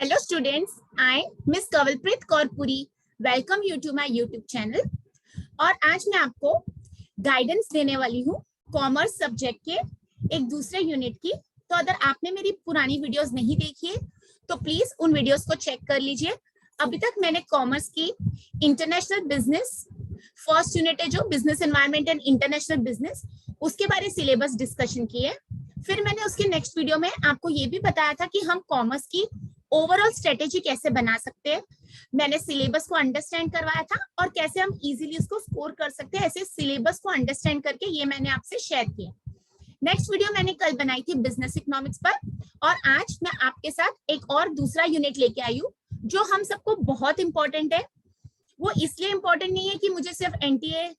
Hello students, I Miss Kavalpreet Kaurpuri welcome you to my YouTube channel। और आज मैं आपको गाइडेंस देने वाली हूँ कॉमर्स सब्जेक्ट के एक दूसरे यूनिट की। तो अगर आपने मेरी पुरानी वीडियोस नहीं देखी है तो प्लीज उन वीडियोस को चेक कर लीजिए। अभी तक मैंने कॉमर्स की इंटरनेशनल बिजनेस फर्स्ट यूनिट है जो business environment and international business, उसके बारे सिलेबस डिस्कशन किए। फिर मैंने उसके नेक्स्ट वीडियो में आपको ये भी बताया था कि हम कॉमर्स की ओवरऑल स्ट्रेटेजी कैसे बना सकते हैं। मैंने सिलेबस को अंडरस्टैंड करवाया था और कैसे हम इजीली इसको स्कोर कर सकते हैं। ऐसे सिलेबस को अंडरस्टैंड करके ये मैंने आपसे शेयर किया। नेक्स्ट वीडियो मैंने कल बनाई थी बिजनेस इकोनॉमिक्स पर, और आज मैं आपके साथ एक और दूसरा यूनिट लेके आई हूँ जो हम सबको बहुत इंपॉर्टेंट है। वो इसलिए इंपॉर्टेंट नहीं है कि मुझे सिर्फ एनटीए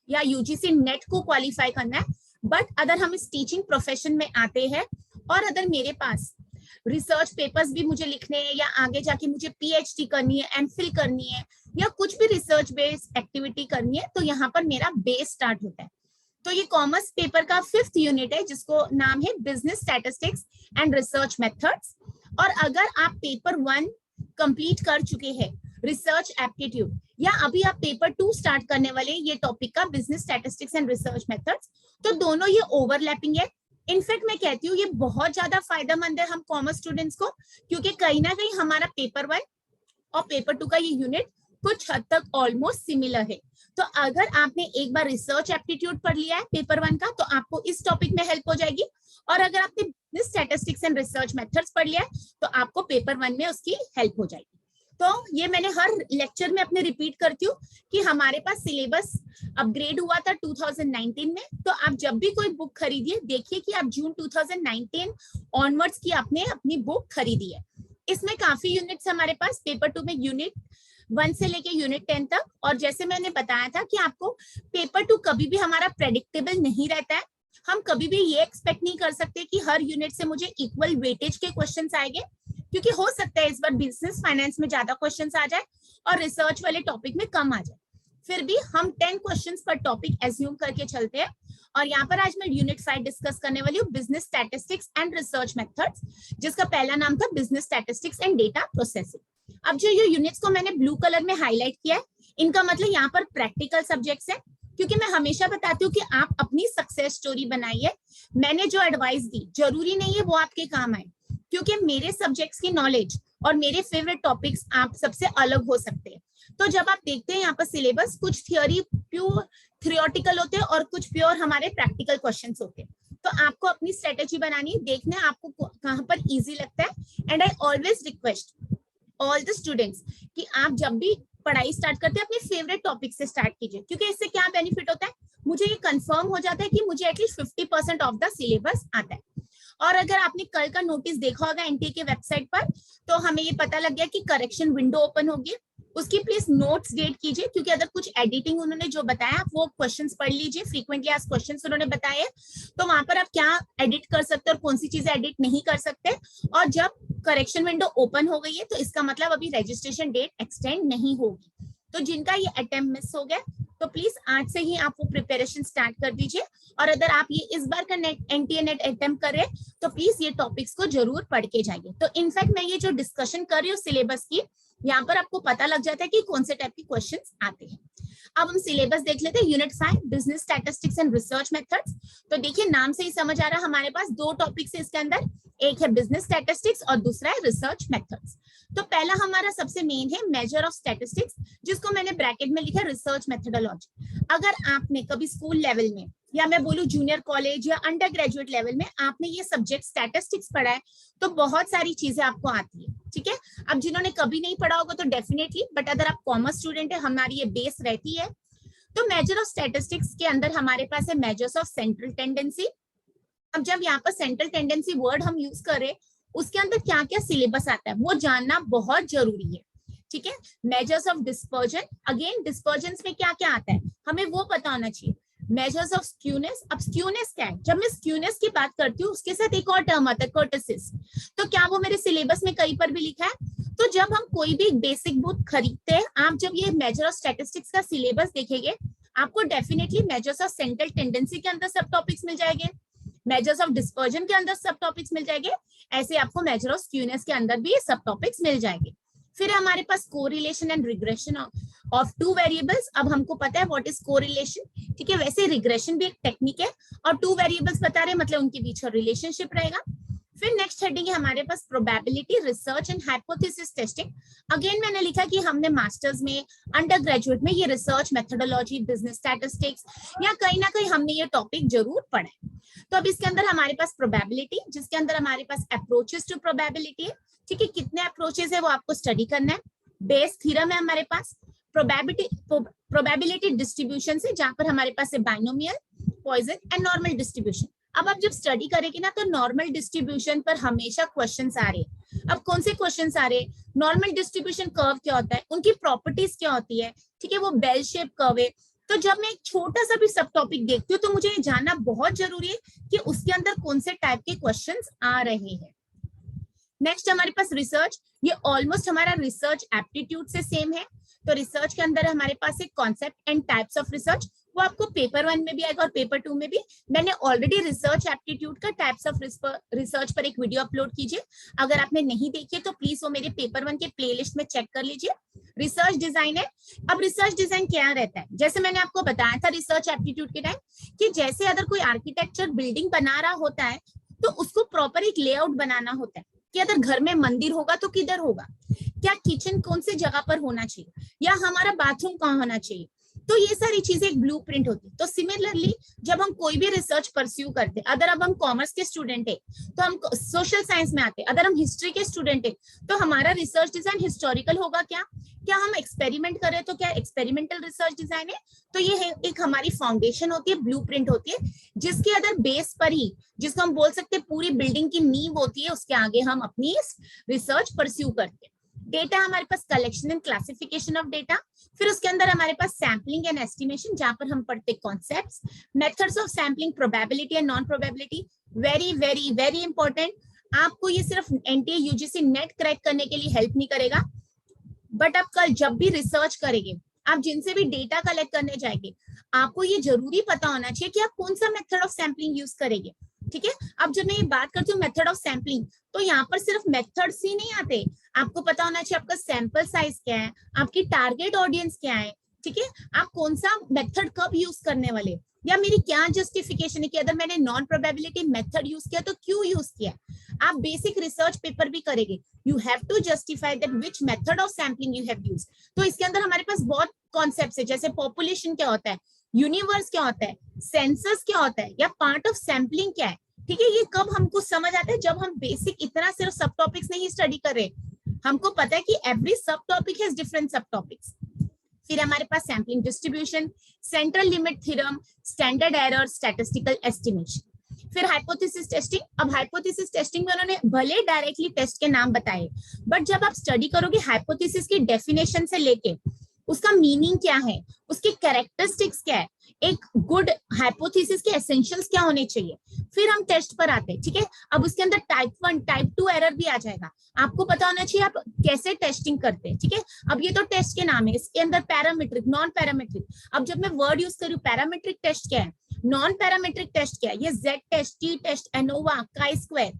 या यूजीसी नेट को क्वालिफाई करना है, बट अगर हम इस टीचिंग प्रोफेशन में आते हैं और अगर मेरे पास रिसर्च पेपर्स भी मुझे लिखने हैं या आगे जाके मुझे पीएचडी करनी है, एमफिल करनी है या कुछ भी रिसर्च बेस्ड एक्टिविटी करनी है, तो यहाँ पर मेरा बेस स्टार्ट होता है। तो ये कॉमर्स पेपर का 5th यूनिट है जिसको नाम है business statistics and research methods. और अगर आप पेपर 1 कंप्लीट कर चुके हैं रिसर्च एप्टीट्यूड, या अभी आप पेपर 2 स्टार्ट करने वाले ये टॉपिक का business statistics and research methods, तो दोनों ये ओवरलैपिंग है। इनफैक्ट मैं कहती हूँ ये बहुत ज्यादा फायदेमंद है हम कॉमर्स स्टूडेंट्स को, क्योंकि कहीं ना कहीं हमारा पेपर 1 और पेपर 2 का ये यूनिट कुछ हद तक ऑलमोस्ट सिमिलर है। तो अगर आपने एक बार रिसर्च एप्टीट्यूड पढ़ लिया है पेपर 1 का, तो आपको इस टॉपिक में हेल्प हो जाएगी। और अगर आपने business statistics and research methods पढ़ लिया है तो आपको पेपर 1 में उसकी हेल्प हो जाएगी। तो ये मैंने हर लेक्चर में अपने रिपीट करती हूँ कि हमारे पास सिलेबस अपग्रेड हुआ था 2019 में। तो आप जब भी कोई बुक खरीदिए देखिए कि आप जून 2019 ऑनवर्ड्स की आपने अपनी बुक खरीदी है। इसमें काफी यूनिट्स हमारे पास, पेपर 2 में यूनिट 1 से लेके यूनिट 10 तक। और जैसे मैंने बताया था कि आपको पेपर 2 कभी भी हमारा प्रेडिक्टेबल नहीं रहता है। हम कभी भी ये एक्सपेक्ट नहीं कर सकते कि हर यूनिट से मुझे इक्वल वेटेज के क्वेश्चंस आएंगे, क्योंकि हो सकता है इस बार बिजनेस फाइनेंस में ज्यादा क्वेश्चंस आ जाए और रिसर्च वाले टॉपिक में कम आ जाए। फिर भी हम 10 क्वेश्चंस पर टॉपिक एज्यूम करके चलते हैं। और यहाँ पर आज मैं यूनिट 5 डिस्कस करने वाली हूँ business statistics and research methods, जिसका पहला नाम था business statistics and data processing. अब जो ये यूनिट्स को मैंने ब्लू कलर में हाईलाइट किया है, इनका मतलब यहाँ पर प्रैक्टिकल सब्जेक्ट्स है, क्योंकि मैं हमेशा बताती हूँ कि आप अपनी सक्सेस स्टोरी बनाइए। मैंने जो एडवाइस दी जरूरी नहीं है वो आपके काम आए, क्योंकि मेरे सब्जेक्ट्स की नॉलेज और मेरे फेवरेट टॉपिक्स आप सबसे अलग हो सकते हैं। तो जब आप देखते हैं यहाँ पर सिलेबस, कुछ थियोरी प्योर थ्योरेटिकल होते हैं और कुछ प्योर हमारे प्रैक्टिकल क्वेश्चंस होते हैं। तो आपको अपनी स्ट्रेटेजी बनानी है, देखना है आपको कहाँ पर इजी लगता है। And I always request all the students कि आप जब भी पढ़ाई स्टार्ट करते हैं अपने फेवरेट टॉपिक से स्टार्ट कीजिए, क्योंकि इससे क्या बेनिफिट होता है, मुझे ये कंफर्म हो जाता है कि मुझे एटलीस्ट 50% ऑफ द सिलेबस आता है। और अगर आपने कल का नोटिस देखा होगा एनटीए के वेबसाइट पर, तो हमें ये पता लग गया कि करेक्शन विंडो ओपन होगी। उसकी प्लीज नोट्स डेट कीजिए, क्योंकि अगर कुछ एडिटिंग उन्होंने जो बताया वो क्वेश्चंस पढ़ लीजिए, फ्रीक्वेंटली आस्क्ड क्वेश्चंस उन्होंने बताए, तो वहां पर आप क्या एडिट कर सकते हैं और कौन सी चीजें एडिट नहीं कर सकते। और जब करेक्शन विंडो ओपन हो गई है तो इसका मतलब अभी रजिस्ट्रेशन डेट एक्सटेंड नहीं होगी। तो जिनका ये अटेम्प्ट मिस हो गया तो प्लीज आज से ही आप वो प्रिपरेशन स्टार्ट कर दीजिए। और अगर आप ये इस बार का एनटीए नेट अटेम्प्ट कर रहे हैं तो प्लीज ये टॉपिक्स को जरूर पढ़ के जाइए। तो इनफैक्ट मैं ये जो डिस्कशन कर रही हूँ सिलेबस की, यहाँ पर आपको पता लग जाता है कि कौन से टाइप के क्वेश्चंस आते हैं। अब हम सिलेबस देख लेते हैं। Unit 5 business statistics and research methods. तो देखिए नाम से ही समझ आ रहा है हमारे पास 2 टॉपिक्स है इसके अंदर, एक है बिजनेस स्टैटिस्टिक्स और दूसरा है रिसर्च मेथड्स। तो पहला हमारा सबसे मेन है मेजर ऑफ स्टैटिस्टिक्स, जिसको मैंने ब्रैकेट में लिखा रिसर्च मेथोडोलॉजी। अगर आपने कभी स्कूल लेवल में या मैं बोलूं जूनियर कॉलेज या अंडर ग्रेजुएट लेवल में आपने ये सब्जेक्ट स्टैटिस्टिक्स पढ़ा है तो बहुत सारी चीजें आपको आती है, ठीक है। अब जिन्होंने कभी नहीं पढ़ा होगा तो डेफिनेटली, बट अगर आप कॉमर्स स्टूडेंट है हमारी ये बेस रहती है। तो मेजर ऑफ स्टैटिस्टिक्स के अंदर हमारे पास है मेजर्स ऑफ सेंट्रल टेंडेंसी। अब जब यहाँ पर सेंट्रल टेंडेंसी वर्ड हम यूज करें, उसके अंदर क्या क्या सिलेबस आता है वो जानना बहुत जरूरी है, ठीक है। Measures of dispersion, again dispersion में क्या क्या आता है हमें वो पता होना चाहिए। मेजर्स ऑफ स्क्यूनेस, अब स्क्यूनेस क्या है, जब मैं स्क्यूनेस की बात करती हूँ उसके साथ एक और टर्म आता है कर्टसिस। तो क्या वो मेरे सिलेबस में कहीं पर भी लिखा है? तो जब हम कोई भी बेसिक बुक खरीदते हैं, आप जब ये मेजर ऑफ स्टैटिस्टिक्स का सिलेबस देखेंगे आपको definitely measures of central tendency के अंदर सब टॉपिक्स मिल जाएंगे। मेजर्स ऑफ डिस्पर्जन के अंदर सब टॉपिक्स मिल जाएंगे, ऐसे आपको मेजर ऑफ स्क्यूनेस के अंदर भी सब टॉपिक्स मिल जाएंगे। फिर हमारे पास correlation and regression of two variables. अब हमको पता है व्हाट इज कोरिलेशन, ठीक है। वैसे रिग्रेशन भी एक टेक्निक है और टू वेरिएबल्स बता रहे हैं मतलब उनके बीच का रिलेशनशिप रहेगा। फिर नेक्स्ट हेडिंग है हमारे पास probability research and hypothesis testing. Again मैंने लिखा कि हमने मास्टर्स में, अंडर ग्रेजुएट में ये रिसर्च मेथोडोलॉजी, बिजनेस स्टैटिस्टिक्स या कहीं ना कहीं हमने ये टॉपिक जरूर पढ़ा है। तो अब इसके अंदर हमारे पास प्रोबेबिलिटी, जिसके अंदर हमारे पास अप्रोचेस टू प्रोबेबिलिटी है, ठीक है। कितने अप्रोचेस है वो आपको स्टडी करना है। बेस थ्योरम है हमारे पास, प्रोबेबिलिटी डिस्ट्रीब्यूशन से, जहां पर हमारे पास है binomial, Poisson and normal distribution. अब आप जब स्टडी करेंगे ना तो नॉर्मल डिस्ट्रीब्यूशन पर हमेशा क्वेश्चंस आ रहे हैं। अब कौन से क्वेश्चंस आ रहे हैं? नॉर्मल डिस्ट्रीब्यूशन कर्व क्या होता है, उनकी प्रॉपर्टीज क्या होती है, ठीक है, वो बेल शेप कर्व है। तो जब मैं एक छोटा सा भी सब टॉपिक देखती हूँ तो मुझे ये जानना बहुत जरूरी है कि उसके अंदर कौन से टाइप के क्वेश्चंस आ रहे हैं। नेक्स्ट हमारे पास रिसर्च, ये ऑलमोस्ट हमारा रिसर्च एप्टीट्यूड से सेम है। तो रिसर्च के अंदर हमारे पास एक concept and types of research, वो आपको पेपर 1 में भी आएगा और पेपर 2 में भी। मैंने ऑलरेडी रिसर्च एप्टीट्यूड का टाइप्स ऑफ रिसर्च पर एक वीडियो अपलोड कीजिए, अगर आपने नहीं देखी है तो प्लीज वो मेरे पेपर 1 के प्लेलिस्ट में चेक कर लीजिए। रिसर्च डिजाइन है। अब रिसर्च डिजाइन क्या रहता है, जैसे मैंने आपको बताया था रिसर्च एप्टीट्यूड के टाइम कि जैसे अगर कोई आर्किटेक्चर बिल्डिंग बना रहा होता है तो उसको प्रॉपर एक लेआउट बनाना होता है कि अगर घर में मंदिर होगा तो किधर होगा, क्या किचन कौन सी जगह पर होना चाहिए, या हमारा बाथरूम कहाँ होना चाहिए। तो ये सारी चीजें एक ब्लूप्रिंट होती है। तो सिमिलरली जब हम कोई भी रिसर्च परस्यू करते हैं, अगर अब हम कॉमर्स के स्टूडेंट है तो हम सोशल साइंस में आते हैं, अगर हम हिस्ट्री के स्टूडेंट है तो हमारा रिसर्च डिजाइन हिस्टोरिकल होगा। क्या हम एक्सपेरिमेंट करें तो क्या एक्सपेरिमेंटल रिसर्च डिजाइन है। तो ये है एक हमारी फाउंडेशन होती है, ब्लूप्रिंट होती है, जिसके अदर बेस पर ही, जिसको हम बोल सकते हैं पूरी बिल्डिंग की नींव होती है, उसके आगे हम अपनी रिसर्च परस्यू करते हैं। डेटा हमारे पास collection and classification of data. फिर उसके अंदर हमारे पास सैम्पलिंग एंड एस्टिमेशन, जहां पर हम पढ़ते concepts, methods of sampling, probability and non probability. Very very very important. आपको ये सिर्फ एनटीए यूजीसी नेट क्रैक करने के लिए हेल्प नहीं करेगा, बट आप कल जब भी रिसर्च करेंगे, आप जिनसे भी डेटा कलेक्ट करने जाएंगे, आपको ये जरूरी पता होना चाहिए कि आप कौन सा मेथड ऑफ सैम्पलिंग यूज करेंगे, ठीक है। अब जब मैं ये बात करती हूँ मेथड ऑफ सैम्पलिंग, तो यहाँ पर सिर्फ मेथड्स ही नहीं आते, आपको पता होना चाहिए आपका सैंपल साइज क्या है, आपकी टारगेट ऑडियंस क्या है, ठीक है, आप कौन सा मेथड कब यूज करने वाले, या मेरी क्या जस्टिफिकेशन है कि अगर मैंने नॉन प्रोबेबिलिटी मेथड यूज किया तो क्यों यूज किया। आप बेसिक रिसर्च पेपर भी करेंगे, you have to justify that which method of sampling you have used. तो इसके अंदर हमारे पास बहुत कॉन्सेप्ट्स है, जैसे पॉपुलेशन क्या होता है, यूनिवर्स क्या होता है, सेंसस क्या होता है, या पार्ट ऑफ सैम्पलिंग क्या है, ठीक है। ये कब हमको समझ आता है, जब हम बेसिक इतना सिर्फ सब टॉपिक्स नहीं स्टडी कर रहे, हमको पता है कि every subtopic has different subtopics. फिर हमारे पास sampling distribution, central limit theorem, standard error, statistical estimation. फिर हाइपोथेसिस टेस्टिंग। अब हाइपोथेसिस टेस्टिंग में उन्होंने भले डायरेक्टली टेस्ट के नाम बताए, बट जब आप स्टडी करोगे हाइपोथेसिस की डेफिनेशन से लेके उसका मीनिंग क्या है, उसकी कैरेक्टरिस्टिक्स क्या है, एक गुड हाइपोथेसिस के एसेंशियल्स क्या होने चाहिए, फिर हम टेस्ट पर आते हैं, ठीक है। अब उसके अंदर टाइप 1 टाइप 2 एरर भी आ जाएगा, आपको पता होना चाहिए आप कैसे टेस्टिंग करते हैं, ठीक है। अब ये तो टेस्ट के नाम है, इसके अंदर पैरामीट्रिक, नॉन पैरामीट्रिक। अब जब मैं वर्ड यूज करूँ, पैरामीट्रिक टेस्ट क्या है, नॉन पैरामीट्रिक टेस्ट क्या है, ये Z test, T test, ANOVA, chi square,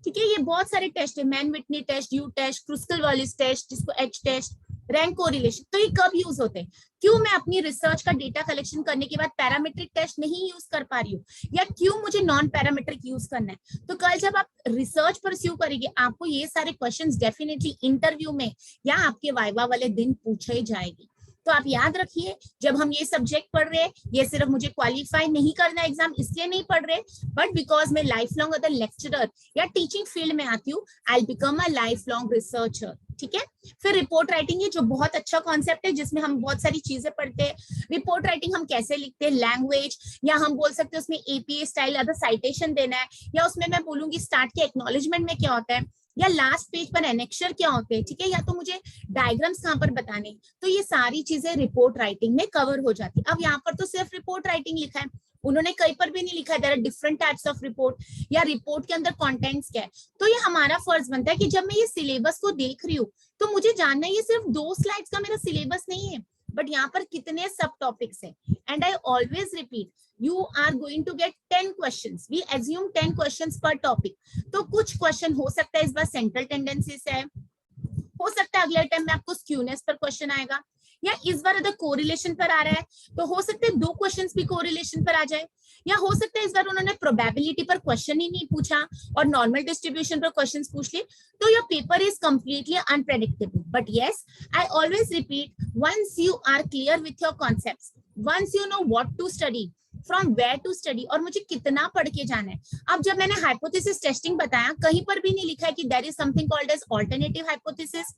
ठीक है। ये बहुत सारे टेस्ट है, Mann Whitney test, U test, Kruskal Wallis test, जिसको एच टेस्ट, रैंक कोरिलेशन। तो ये कब यूज होते हैं, क्यों मैं अपनी रिसर्च का डेटा कलेक्शन करने के बाद पैरामीट्रिक टेस्ट नहीं यूज कर पा रही हूँ, या क्यों मुझे नॉन पैरामीट्रिक यूज करना है। तो कल जब आप रिसर्च परस्यू करेंगे, आपको ये सारे क्वेश्चंस डेफिनेटली इंटरव्यू में या आपके वाइवा वाले दिन पूछे जाएगी। तो आप याद रखिए, जब हम ये सब्जेक्ट पढ़ रहे हैं, ये सिर्फ मुझे क्वालिफाई नहीं करना एग्जाम इसलिए नहीं पढ़ रहे, बट बिकॉज मैं लाइफ लॉन्ग अगर लेक्चरर या टीचिंग फील्ड में आती हूँ, I will become a life long researcher, ठीक है। फिर रिपोर्ट राइटिंग है, जो बहुत अच्छा कॉन्सेप्ट है, जिसमें हम बहुत सारी चीजें पढ़ते हैं। रिपोर्ट राइटिंग हम कैसे लिखते हैं, लैंग्वेज, या हम बोल सकते हैं उसमें एपीए स्टाइल, अगर साइटेशन देना है, या उसमें मैं बोलूंगी स्टार्ट के एक्नॉलेजमेंट में क्या होता है, या लास्ट पेज पर एनेक्चर क्या होते हैं, ठीक है, या तो मुझे डायग्राम्स कहाँ पर बताने। तो ये सारी चीजें रिपोर्ट राइटिंग में कवर हो जाती है। अब यहाँ पर तो सिर्फ रिपोर्ट राइटिंग लिखा है, उन्होंने कहीं पर भी नहीं लिखा है there are different types of report, या रिपोर्ट के अंदर कंटेंट्स क्या है। तो ये हमारा फर्ज बनता है कि जब मैं ये सिलेबस को देख रही हूँ तो मुझे जानना है, ये सिर्फ 2 स्लाइड्स का मेरा सिलेबस नहीं है, बट यहाँ पर कितने सब टॉपिक्स हैं, and I always repeat, you are going to get 10 questions, we assume 10 questions per topic. तो कुछ क्वेश्चन हो सकता है इस बार सेंट्रल टेंडेंसी से है, हो सकता है अगले टाइम में आपको स्क्यूनेस पर क्वेश्चन आएगा, या इस बार अगर कोरिलेशन पर आ रहा है तो हो सकता है 2 क्वेश्चंस भी कोरिलेशन पर आ जाए, या हो सकता है इस बार उन्होंने प्रोबेबिलिटी पर क्वेश्चन ही नहीं पूछा और नॉर्मल डिस्ट्रीब्यूशन पर क्वेश्चंस पूछ लिए, तो your paper is completely unpredictable. But yes, I always repeat, once you are clear with your concepts, once you know what to study, from where to study, और मुझे कितना पढ़ के जाना है। अब जब मैंने हाइपोथेसिस टेस्टिंग बताया, कहीं पर भी नहीं लिखा है कि there is something called as alternative hypothesis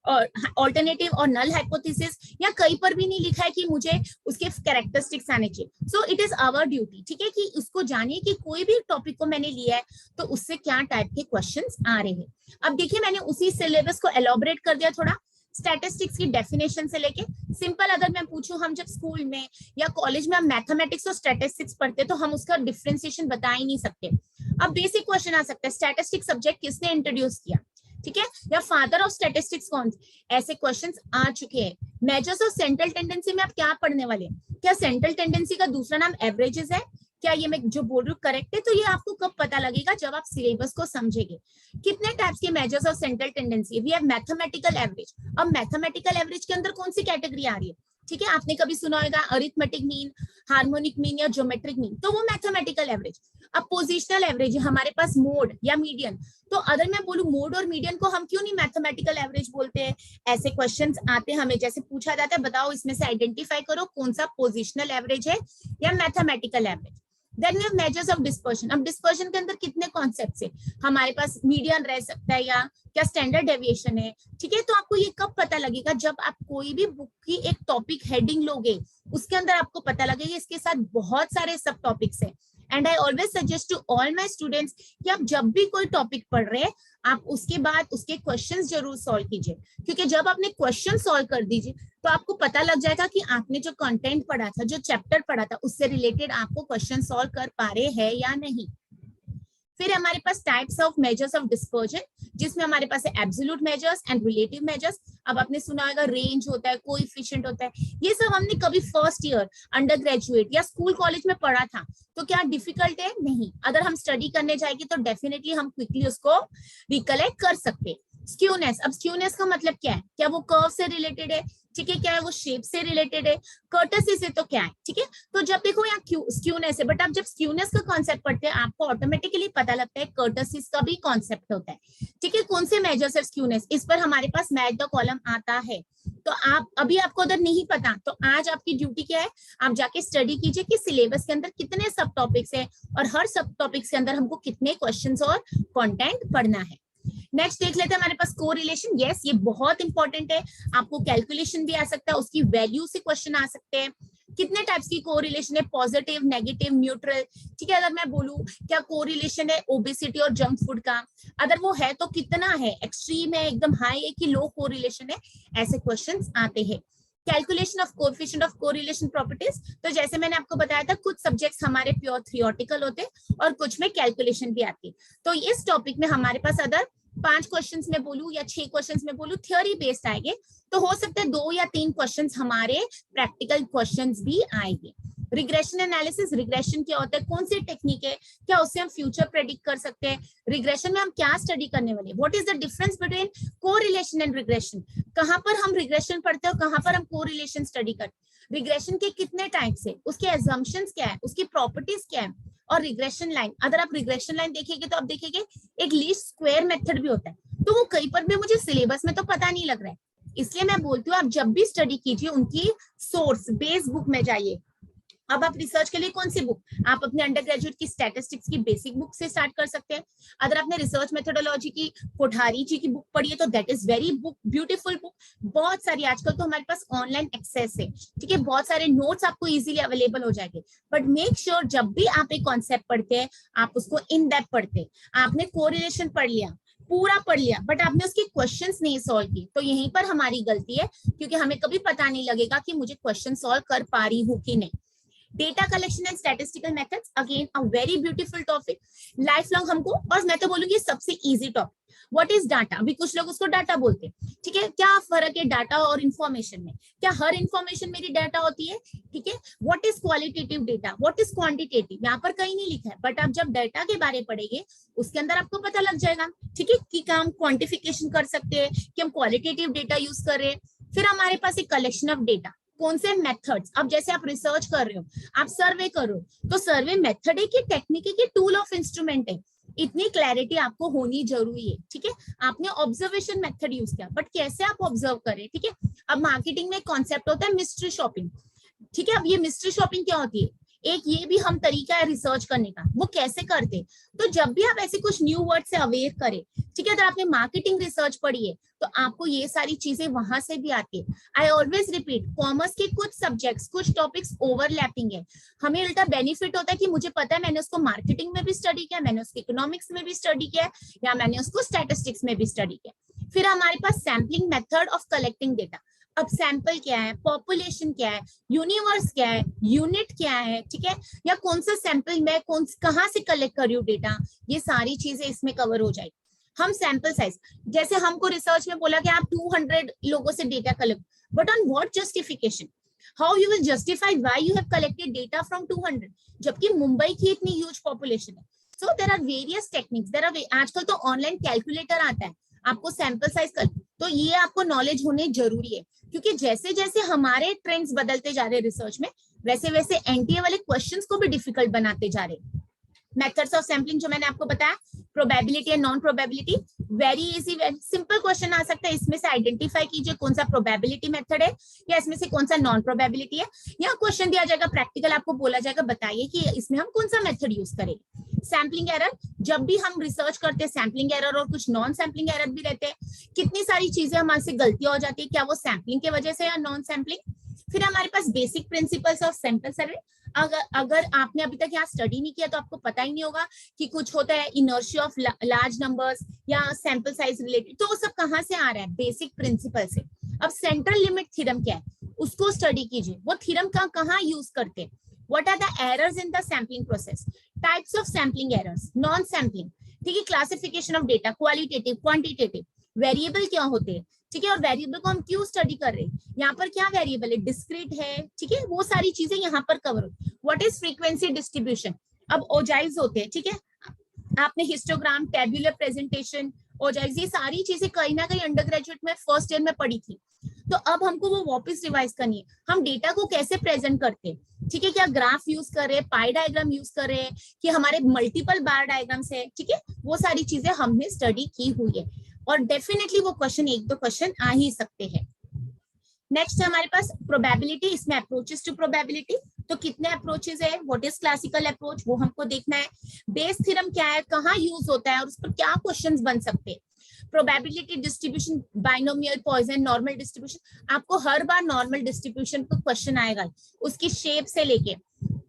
और अल्टरनेटिव और नल हाइपोथेसिस, या कहीं पर भी नहीं लिखा है कि मुझे उसके कैरेक्टरिस्टिक्स आने चाहिए। So it is our duty, ठीक है, कि उसको जानिए कि कोई भी टॉपिक को मैंने लिया है तो उससे क्या टाइप के क्वेश्चंस आ रहे हैं। अब देखिए, मैंने उसी सिलेबस को एलॉबरेट कर दिया थोड़ा, स्टैटिस्टिक्स की डेफिनेशन से लेके सिंपल। अगर मैं पूछूं, हम जब स्कूल में या कॉलेज में हम मैथमेटिक्स और स्टैटिस्टिक्स पढ़ते तो हम उसका डिफरेंशिएशन बता ही नहीं सकते। अब बेसिक क्वेश्चन आ सकता है, स्टैटिस्टिक्स सब्जेक्ट किसने इंट्रोड्यूस किया, ठीक है, या फादर ऑफ स्टैटिस्टिक्स कौन, ऐसे क्वेश्चंस आ चुके हैं। मेजर्स ऑफ सेंट्रल टेंडेंसी में आप क्या पढ़ने वाले हैं, क्या सेंट्रल टेंडेंसी का दूसरा नाम एवरेजेस है, क्या ये मैं जो बोल रही हूँ करेक्ट है? तो ये आपको कब पता लगेगा, जब आप सिलेबस को समझेंगे। कितने टाइप्स के measures of central tendency, we have mathematical average. अब मैथमेटिकल एवरेज के अंदर कौन सी कैटेगरी आ रही है, ठीक है, आपने कभी सुना होगा अरिथमेटिक मीन, हार्मोनिक मीन या ज्योमेट्रिक मीन, तो वो मैथमेटिकल एवरेज। अब पोजिशनल एवरेज है हमारे पास, मोड या मीडियन। तो अगर मैं बोलूं मोड और मीडियन को हम क्यों नहीं मैथमेटिकल एवरेज बोलते हैं, ऐसे क्वेश्चंस आते हैं हमें, जैसे पूछा जाता है बताओ इसमें से आइडेंटिफाई करो कौन सा पोजिशनल एवरेज है या mathematical average. Then we have measures of dispersion. अब डिस्पर्शन के अंदर कितने कॉन्सेप्ट्स है, हमारे पास मीडियन रह सकता है या क्या स्टैंडर्ड डेविएशन है, ठीक है। तो आपको ये कब पता लगेगा, जब आप कोई भी बुक की एक टॉपिक हेडिंग लोगे, उसके अंदर आपको पता लगेगा इसके साथ बहुत सारे सब टॉपिक्स है। And I always suggest to all my students कि आप जब भी कोई टॉपिक पढ़ रहे हैं, आप उसके बाद उसके क्वेश्चंस जरूर सॉल्व कीजिए, क्योंकि जब आपने क्वेश्चन सॉल्व कर दीजिए तो आपको पता लग जाएगा कि आपने जो कंटेंट पढ़ा था, जो चैप्टर पढ़ा था, उससे रिलेटेड आपको क्वेश्चन सॉल्व कर पा रहे हैं या नहीं। फिर हमारे पास types of measures of dispersion, जिसमें हमारे पास है absolute measures and relative measures. अब आपने सुना होगा रेंज होता है, कोएफिशिएंट होता है, ये सब हमने कभी फर्स्ट ईयर, अंडर ग्रेजुएट या स्कूल कॉलेज में पढ़ा था, तो क्या डिफिकल्ट है? नहीं। अगर हम स्टडी करने जाएंगे तो डेफिनेटली हम क्विकली उसको रिकलेक्ट कर सकते। स्क्यूनेस, अब स्क्यूनेस का मतलब क्या है, क्या वो कर्व से रिलेटेड है, ठीक है, क्या है वो शेप से रिलेटेड है, कर्टसी से तो क्या है, ठीक है। तो जब देखो यहाँ स्क्यूनेस है, बट आप जब स्क्यूनेस का कॉन्सेप्ट पढ़ते हैं आपको ऑटोमेटिकली पता लगता है कर्टसीज का भी कॉन्सेप्ट होता है, ठीक है। कौन से मेजर्स है स्क्यूनेस, इस पर हमारे पास मैच द कॉलम आता है। तो आप अभी आपको अगर नहीं पता तो आज आपकी ड्यूटी क्या है, आप जाके स्टडी कीजिए कि सिलेबस के अंदर कितने सब टॉपिक्स है और हर सब टॉपिक्स के अंदर हमको कितने क्वेश्चंस और कंटेंट पढ़ना है। नेक्स्ट देख लेते हैं हमारे पास कोरिलेशन। यस, ये बहुत इंपॉर्टेंट है, आपको कैलकुलेशन भी आ सकता है, उसकी वैल्यू से क्वेश्चन आ सकते हैं। कितने टाइप्स की कोरिलेशन है, पॉजिटिव, नेगेटिव, न्यूट्रल, ठीक है। अगर मैं बोलूं क्या कोरिलेशन है ओबेसिटी और जंक फूड का, अगर वो है तो कितना है, एक्सट्रीम है, एकदम हाई है कि लो कोरिलेशन है, ऐसे क्वेश्चंस आते हैं। Calculation of coefficient of correlation properties, तो जैसे मैंने आपको बताया था कुछ सब्जेक्ट्स हमारे प्योर थियोरेटिकल होते और कुछ में कैलकुलेशन भी आती है। तो इस टॉपिक में हमारे पास अदर 5 क्वेश्चंस में बोलूं या 6 क्वेश्चंस में बोलूं थ्योरी बेस्ड आएंगे, तो हो सकता है 2 या 3 क्वेश्चंस हमारे प्रैक्टिकल क्वेश्चंस भी आएंगे। रिग्रेशन एनालिसिस, रिग्रेशन क्या होता है, कौन सी टेक्निक है, क्या उससे हम फ्यूचर प्रेडिक्ट कर सकते हैं, रिग्रेशन में हम क्या स्टडी करने वाले, what is the difference between correlation and regression, कहां पर हम रिग्रेशन पढ़ते हैं और कहां पर हम कोरिलेशन स्टडी करते हैं, रिग्रेशन के कितने टाइप्स है, उसके एजम्पशंस क्या है, उसकी प्रॉपर्टीज क्या है, और रिग्रेशन लाइन। अगर आप रिग्रेशन लाइन देखेंगे तो आप देखेंगे एक लीस्ट स्क्वायर मेथड भी होता है, तो वो कहीं पर भी मुझे सिलेबस में तो पता नहीं लग रहा है, इसलिए मैं बोलती हूँ आप जब भी स्टडी कीजिए उनकी सोर्स बेस बुक में जाइए। अब आप रिसर्च के लिए कौन सी बुक, आप अपने अंडर ग्रेजुएट की स्टैटिस्टिक्स की बेसिक बुक से स्टार्ट कर सकते हैं। अगर आपने रिसर्च मेथोडोलॉजी की कोठारी जी की बुक पढ़ी है तो that is very book beautiful book, बहुत सारी आजकल तो हमारे पास ऑनलाइन एक्सेस है, ठीक है, बहुत सारे नोट्स आपको इजीली अवेलेबल हो जाएंगे। बट मेक श्योर जब भी आप एक कॉन्सेप्ट पढ़ते हैं आप उसको इन डेप्थ पढ़ते हैं। आपने कोरिलेशन पढ़ लिया, पूरा पढ़ लिया, बट आपने उसके क्वेश्चंस नहीं सॉल्व किए, तो यहीं पर हमारी गलती है, क्योंकि हमें कभी पता नहीं लगेगा कि मुझे क्वेश्चन सॉल्व कर पा रही हूँ कि नहीं। Data collection and statistical methods, again a very beautiful topic, life long हमको, और मैं तो बोलूंगी सबसे easy topic, what is data, अभी कुछ लोग उसको डाटा बोलते हैं, ठीक है। क्या फर्क है डाटा और इंफॉर्मेशन में? क्या हर इंफॉर्मेशन मेरी डाटा होती है? ठीक है। What is qualitative data, what is quantitative, यहाँ पर कहीं नहीं लिखा है, बट आप जब डाटा के बारे में पढ़ेंगे उसके अंदर आपको पता लग जाएगा, ठीक है, कि हम क्वांटिफिकेशन कर सकते हैं, कि हम क्वालिटेटिव डेटा यूज कर रहे हैं। फिर हमारे पास एक कलेक्शन ऑफ डेटा, कौन से मेथड्स, अब जैसे आप रिसर्च कर रहे हो, आप सर्वे करो, तो सर्वे मेथड है कि टेक्निक है कि टूल ऑफ इंस्ट्रूमेंट है, इतनी क्लैरिटी आपको होनी जरूरी है, ठीक है। आपने ऑब्जर्वेशन मेथड यूज किया, बट कैसे आप ऑब्जर्व करें, ठीक है। अब मार्केटिंग में कॉन्सेप्ट होता है मिस्ट्री शॉपिंग, ठीक है। अब ये मिस्ट्री शॉपिंग क्या होती है? एक ये भी हम तरीका है रिसर्च करने का, वो कैसे करते? तो जब भी आप ऐसे कुछ न्यू वर्ड से अवेयर करें, ठीक है, अगर आपने मार्केटिंग रिसर्च पढ़ी है तो आपको ये सारी चीजें वहां से भी आती है। आई ऑलवेज रिपीट, कॉमर्स के कुछ सब्जेक्ट्स, कुछ टॉपिक्स ओवरलैपिंग है, हमें उल्टा बेनिफिट होता है कि मुझे पता है मैंने उसको मार्केटिंग में भी स्टडी किया, मैंने उसको इकोनॉमिक्स में भी स्टडी किया, या मैंने उसको स्टैटिस्टिक्स में भी स्टडी किया। फिर हमारे पास sampling method of collecting data. अब सैंपल क्या है, पॉपुलेशन क्या है, यूनिवर्स क्या है, यूनिट क्या है, ठीक है, या कौन सा सैंपल मैं कहाँ से कलेक्ट कर रही हूँ डेटा, ये सारी चीजें इसमें कवर हो जाएगी। हम सैंपल साइज, जैसे हमको रिसर्च में बोला कि आप 200 लोगों से data collect, but on what justification, how you will justify why you have collected data from 200, जबकि मुंबई की इतनी ह्यूज पॉपुलेशन है। So there are various techniques, there are, आजकल तो ऑनलाइन कैलकुलेटर आता है आपको सैंपल साइज कर, तो ये आपको नॉलेज होने जरूरी है, क्योंकि जैसे जैसे हमारे ट्रेंड्स बदलते जा रहे हैं रिसर्च में, वैसे वैसे एनटीए वाले क्वेश्चंस को भी डिफिकल्ट बनाते जा रहे हैं। मेथड्स ऑफ सैम्पलिंग जो मैंने आपको बताया, probability and non probability, very easy, very simple question आ सकता है, इसमें से आइडेंटिफाई कीजिए कौन सा प्रोबेबिलिटी मेथड है या इसमें से कौन सा नॉन प्रोबेबिलिटी है। या क्वेश्चन दिया जाएगा प्रैक्टिकल, आपको बोला जाएगा बताइए कि इसमें हम कौन सा मेथड यूज करें। सैम्पलिंग एरर, जब भी हम रिसर्च करते हैं सैम्पलिंग एरर और कुछ नॉन सैम्पलिंग एरर भी रहते हैं, कितनी सारी चीजें हमारे से गलतियां हो जाती है, क्या वो सैम्पलिंग की वजह से या नॉन सैम्पलिंग। फिर हमारे पास basic principles of sample survey, अगर आपने अभी तक यहाँ स्टडी नहीं किया तो आपको पता ही नहीं होगा कि कुछ होता है इनर्शिया ऑफ लार्ज नंबर्स या सैंपल साइज रिलेटेड, तो वो सब कहाँ से आ रहा है, बेसिक प्रिंसिपल से। अब सेंट्रल लिमिट थ्योरम क्या है, उसको स्टडी कीजिए, वो थ्योरम कहाँ यूज करते हैं, what are the errors in the sampling process, types of sampling errors, non sampling, ठीक है, classification of data, qualitative, quantitative, variable क्या होते हैं, ठीक है, और वेरिएबल को हम क्यों स्टडी कर रहे हैं, यहाँ पर क्या वेरिएबल है, डिस्क्रीट है, ठीक है, वो सारी चीजें यहाँ पर कवर हो। व्हाट इज फ्रीक्वेंसी डिस्ट्रीब्यूशन, अब ओजाइव्स होते हैं, ठीक है, आपने हिस्टोग्राम, टेबुलर प्रेजेंटेशन, ओजाइव्स, ये सारी चीजें कहीं ना कहीं अंडर ग्रेजुएट में फर्स्ट ईयर में पढ़ी थी, तो अब हमको वो वापस रिवाइज करनी है। हम डेटा को कैसे प्रेजेंट करते हैं, ठीक है, क्या ग्राफ यूज कर रहे हैं, पाई डायग्राम यूज कर रहे हैं, कि हमारे मल्टीपल बार डायग्राम्स है, ठीक है, वो सारी चीजें हमने स्टडी की हुई है, और डेफिनेटली वो क्वेश्चन, एक दो क्वेश्चन आ ही सकते हैं। नेक्स्ट है हमारे पास प्रोबेबिलिटी, इसमें अप्रोचेस टू प्रोबेबिलिटी, तो कितने अप्रोचेस है, व्हाट इज क्लासिकल अप्रोच, वो हमको देखना है। बेस थ्योरम क्या है, कहाँ यूज होता है और उस पर क्या क्वेश्चंस बन सकते हैं। Probability distribution, binomial, Poisson, normal distribution, आपको हर बार नॉर्मल डिस्ट्रीब्यूशन पर क्वेश्चन आएगा, उसकी शेप से लेके,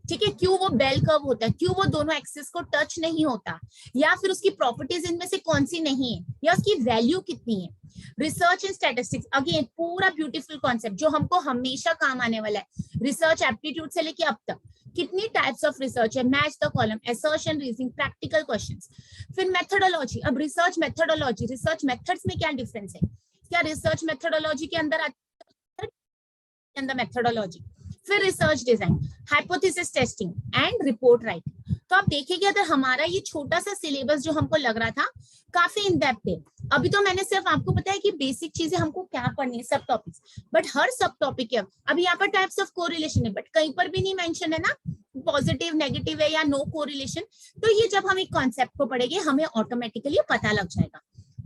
ठीक है, क्यों वो बेल कर्व होता है, क्यों वो दोनों एक्सिस को टच नहीं होता, या फिर उसकी प्रॉपर्टीज इनमें से कौन सी नहीं है, या उसकी वैल्यू कितनी है। रिसर्च इन स्टैटिस्टिक्स, अगेन पूरा ब्यूटीफुल कॉन्सेप्ट जो हमको हमेशा काम आने वाला है, रिसर्च एप्टीट्यूड से लेके अब तक, कितनी टाइप्स ऑफ रिसर्च है, match the column, assertion, reasoning, practical questions. फिर मेथोडोलॉजी, अब रिसर्च मेथोडोलॉजी, रिसर्च मेथड्स में क्या डिफरेंस है, क्या रिसर्च मेथोडोलॉजी के अंदर मेथोडोलॉजी। फिर research design, hypothesis testing and report writing. तो आप देखिए अगर हमारा ये छोटा सा सिलेबस जो हमको लग रहा था काफी इन डेप्थ है, अभी तो मैंने सिर्फ आपको बताया कि बेसिक चीजें हमको क्या पढ़नी है, सब टॉपिक्स, बट हर सब टॉपिक है। अभी यहाँ पर टाइप्स ऑफ कोरिलेशन है, बट कहीं पर भी नहीं मेंशन है ना पॉजिटिव, नेगेटिव है या नो कोरिलेशन, तो ये जब हम एक कॉन्सेप्ट को पढ़ेंगे हमें ऑटोमेटिकली पता लग जाएगा।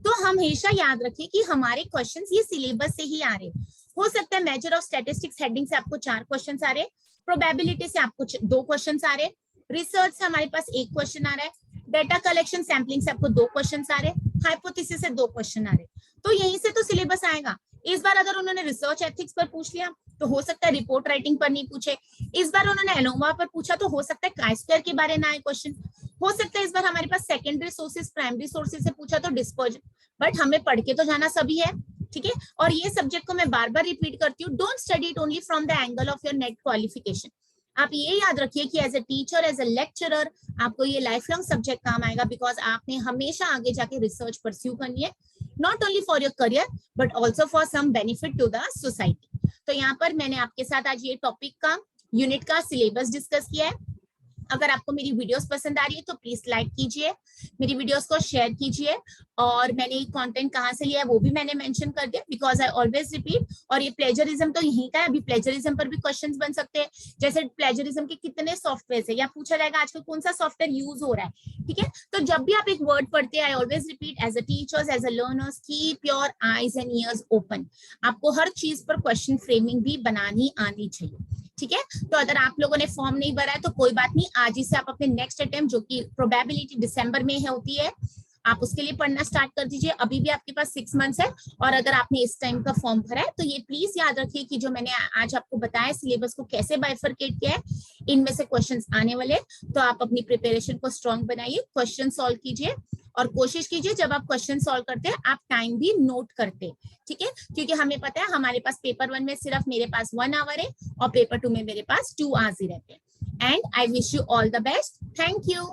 तो हमेशा याद रखिए कि हमारे क्वेश्चंस ये सिलेबस से ही आ रहे हैं। हो सकता है मेजर ऑफ स्टैटिस्टिक्स हेडिंग से आपको 4 क्वेश्चंस आ रहे, प्रोबेबिलिटी से आपको 2 क्वेश्चंस आ रहे, रिसर्च से हमारे पास 1 क्वेश्चन आ रहा है, डेटा कलेक्शन सैम्पलिंग से आपको 2 क्वेश्चंस आ रहे, हाइपोथेसिस से 2 क्वेश्चन आ रहे। तो यहीं से तो सिलेबस आएगा। इस बार अगर उन्होंने रिसर्च एथिक्स पर पूछ लिया तो हो सकता है रिपोर्ट राइटिंग पर नहीं पूछे, इस बार उन्होंने एनोवा पर पूछा तो हो सकता है काई-स्क्वायर के बारे में आए क्वेश्चन, हो सकता है इस बार हमारे पास सेकेंडरी सोर्सेज, प्राइमरी सोर्सेज से पूछा तो डिस्पर्जन, बट हमें पढ़ के तो जाना सभी है, ठीक है। और ये सब्जेक्ट को मैं बार बार रिपीट करती हूँ, don't study it only from the angle of your net qualification. आप ये याद रखिए कि as a teacher, as a lecturer आपको ये लाइफ लॉन्ग सब्जेक्ट काम आएगा, बिकॉज आपने हमेशा आगे जाके रिसर्च परस्यू करनी है, not only for your career but also for some benefit to the society. तो यहाँ पर मैंने आपके साथ आज ये टॉपिक का, यूनिट का सिलेबस डिस्कस किया है। अगर आपको मेरी वीडियोस पसंद आ रही है तो प्लीज लाइक कीजिए, मेरी वीडियोस को शेयर कीजिए, और मैंने ये कंटेंट कहाँ से लिया है वो भी मैंने मेंशन कर दिया, बिकॉज आई ऑलवेज रिपीट। और ये प्लेजरिज्म तो यहीं का है, अभी प्लेजरिज्म पर भी क्वेश्चंस बन सकते हैं, जैसे प्लेजरिज्म के कितने सॉफ्टवेयर है, या पूछा जाएगा आजकल कौन सा सॉफ्टवेयर यूज हो रहा है, ठीक है। तो जब भी आप एक वर्ड पढ़ते हैं, I always repeat, as a teachers, as a learners, keep your eyes and ears open. आपको हर चीज पर क्वेश्चन फ्रेमिंग भी बनानी आनी चाहिए, ठीक है। तो अगर आप लोगों ने फॉर्म नहीं भरा है तो कोई बात नहीं, आज ही से आप अपने नेक्स्ट अटेम्प्ट, जो कि प्रोबेबिलिटी दिसंबर में है होती है, आप उसके लिए पढ़ना स्टार्ट कर दीजिए। अभी भी आपके पास 6 मंथ्स है, और अगर आपने इस टाइम का फॉर्म भरा है तो ये प्लीज याद रखिए कि जो मैंने आज आपको बताया सिलेबस को कैसे बाइफरकेट किया है, इनमें से क्वेश्चंस आने वाले, तो आप अपनी प्रिपरेशन को स्ट्रॉन्ग बनाइए, क्वेश्चन सॉल्व कीजिए, और कोशिश कीजिए जब आप क्वेश्चन सॉल्व करते हैं आप टाइम भी नोट करते, ठीक है। क्योंकि हमें पता है हमारे पास पेपर 1 में सिर्फ मेरे पास 1 आवर है, और पेपर 2 में मेरे पास 2 आवर्स ही रहते हैं। And I wish you all the best, thank you.